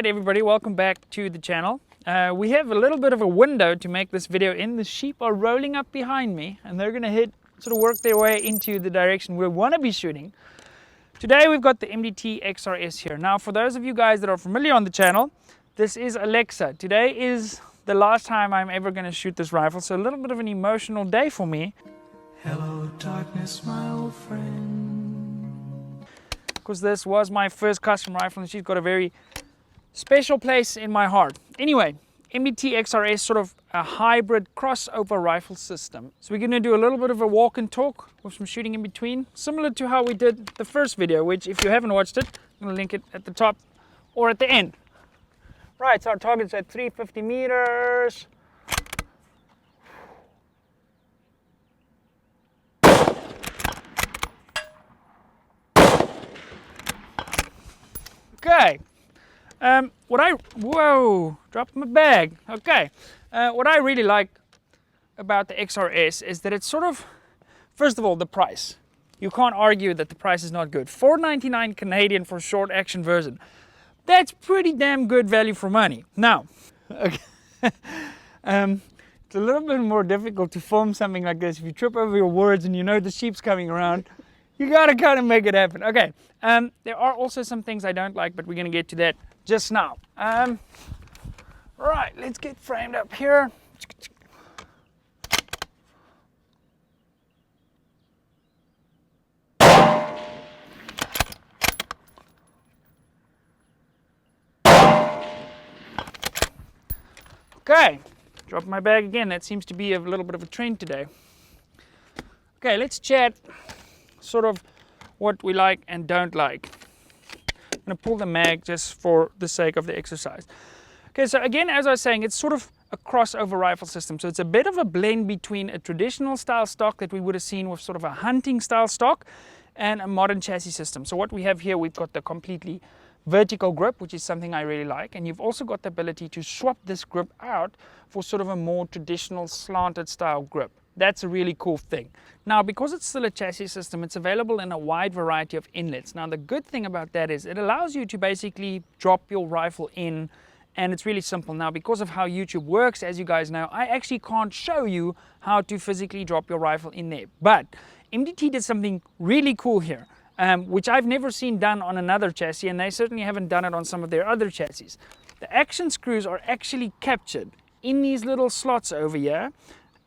Alright everybody, welcome back to the channel. We have a little bit of a window to make this video in. The sheep are rolling up behind me and they're going to sort of work their way into the direction we want to be shooting. Today we've got the MDT XRS here. Now for those of you guys that are familiar on the channel, this is Alexa. Today is the last time I'm ever going to shoot this rifle, so a little bit of an emotional day for me. Hello darkness, my old friend. Because this was my first custom rifle and she's got a very special place in my heart. Anyway, MDT XRS, sort of a hybrid crossover rifle system. So we're going to do a little bit of a walk and talk with some shooting in between, similar to how we did the first video, which if you haven't watched it, I'm going to link it at the top or at the end. Right, so our target's at 350 meters. Okay. Whoa, dropped my bag. Okay. What I really like about the XRS is that it's sort of, first of all, the price. You can't argue that the price is not good. $4.99 Canadian for a short action version. That's pretty damn good value for money. Now, okay. It's a little bit more difficult to film something like this if you trip over your words and you know the sheep's coming around. You gotta kind of make it happen. Okay, there are also some things I don't like, but we're gonna get to that just now. Right, let's get framed up here. Okay, drop my bag again. That seems to be a little bit of a trend today. Okay, let's chat sort of what we like and don't like. I'm going to pull the mag just for the sake of the exercise. Okay, so again, as I was saying, it's sort of a crossover rifle system. So it's a bit of a blend between a traditional style stock that we would have seen with sort of a hunting style stock and a modern chassis system. So what we have here, we've got the completely vertical grip, which is something I really like. And you've also got the ability to swap this grip out for sort of a more traditional slanted style grip. That's a really cool thing. Now, because it's still a chassis system, it's available in a wide variety of inlets. Now, the good thing about that is it allows you to basically drop your rifle in, and it's really simple. Now, because of how YouTube works, as you guys know, I actually can't show you how to physically drop your rifle in there. But MDT did something really cool here, which I've never seen done on another chassis, and they certainly haven't done it on some of their other chassis. The action screws are actually captured in these little slots over here.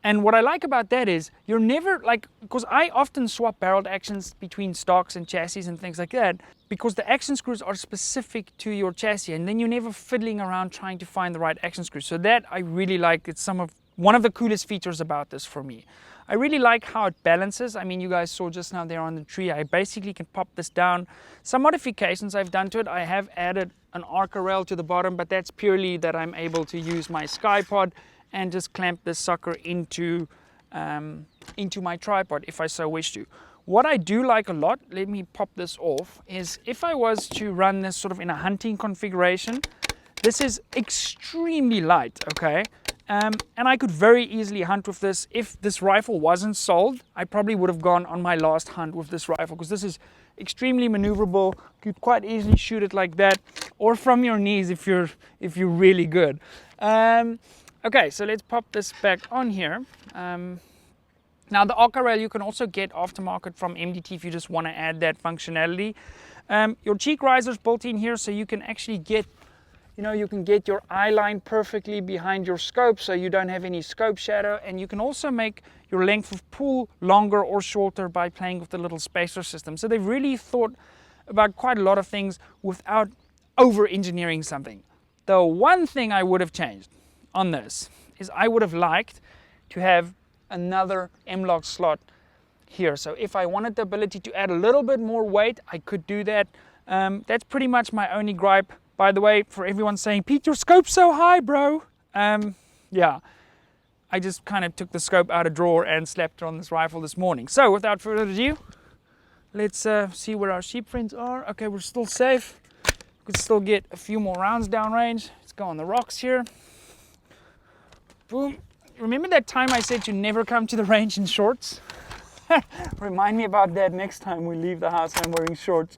And what I like about that is you're never like, because I often swap barreled actions between stocks and chassis and things like that, because the action screws are specific to your chassis, and then you're never fiddling around trying to find the right action screw. So that I really like. It's one of the coolest features about this for me. I really like how it balances. I mean, you guys saw just now there on the tree, I basically can pop this down. Some modifications I've done to it, I have added an arca rail to the bottom, but that's purely that I'm able to use my SkyPod and just clamp this sucker into my tripod if I so wish to. What I do like a lot, let me pop this off, is if I was to run this sort of in a hunting configuration, this is extremely light, okay? And I could very easily hunt with this. If this rifle wasn't sold, I probably would have gone on my last hunt with this rifle, because this is extremely maneuverable. You could quite easily shoot it like that, or from your knees if you're really good. Okay, so let's pop this back on here. Now the arca rail you can also get aftermarket from MDT if you just want to add that functionality. Your cheek riser's built in here, so you can actually get, you can get your eye line perfectly behind your scope, so you don't have any scope shadow, and you can also make your length of pull longer or shorter by playing with the little spacer system. So they've really thought about quite a lot of things without over-engineering something. The one thing I would have changed on this is I would have liked to have another M-LOK slot here. So if I wanted the ability to add a little bit more weight, I could do that. That's pretty much my only gripe. By the way, for everyone saying, Pete, your scope's so high, bro. Yeah, I just kind of took the scope out of drawer and slapped it on this rifle this morning. So without further ado, let's see where our sheep friends are. Okay, we're still safe. We could still get a few more rounds downrange. Let's go on the rocks here. Boom. Remember that time I said to never come to the range in shorts? Remind me about that next time we leave the house and I'm wearing shorts.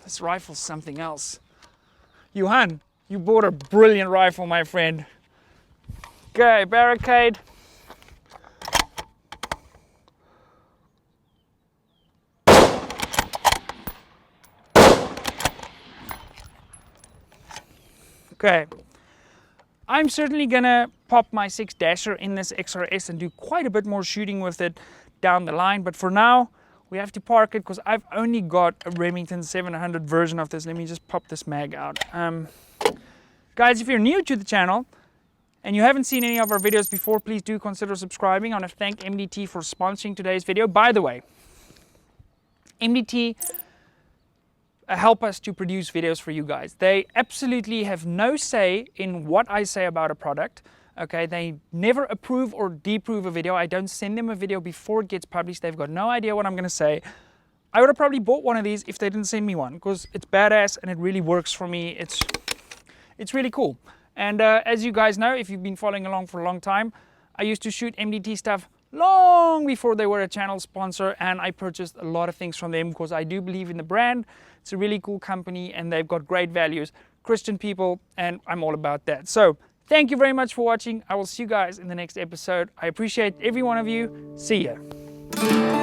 This rifle's something else. Johan, you bought a brilliant rifle, my friend. Okay, barricade. Okay, I'm certainly gonna pop my 6 dasher in this XRS and do quite a bit more shooting with it down the line, but for now we have to park it because I've only got a Remington 700 version of this. Let me just pop this mag out. Guys, if you're new to the channel and you haven't seen any of our videos before, please do consider subscribing. I want to thank MDT for sponsoring today's video. By the way, MDT help us to produce videos for you guys. They absolutely have no say in what I say about a product. Okay, they never approve or deapprove a video. I don't send them a video before it gets published. They've got no idea what I'm gonna say. I would have probably bought one of these if they didn't send me one, because it's badass and it really works for me. It's really cool. And as you guys know, if you've been following along for a long time, I used to shoot MDT stuff long before they were a channel sponsor, and I purchased a lot of things from them because I do believe in the brand. It's a really cool company and they've got great values, Christian people, and I'm all about that. So thank you very much for watching. I will see you guys in the next episode. I appreciate every one of you. See ya.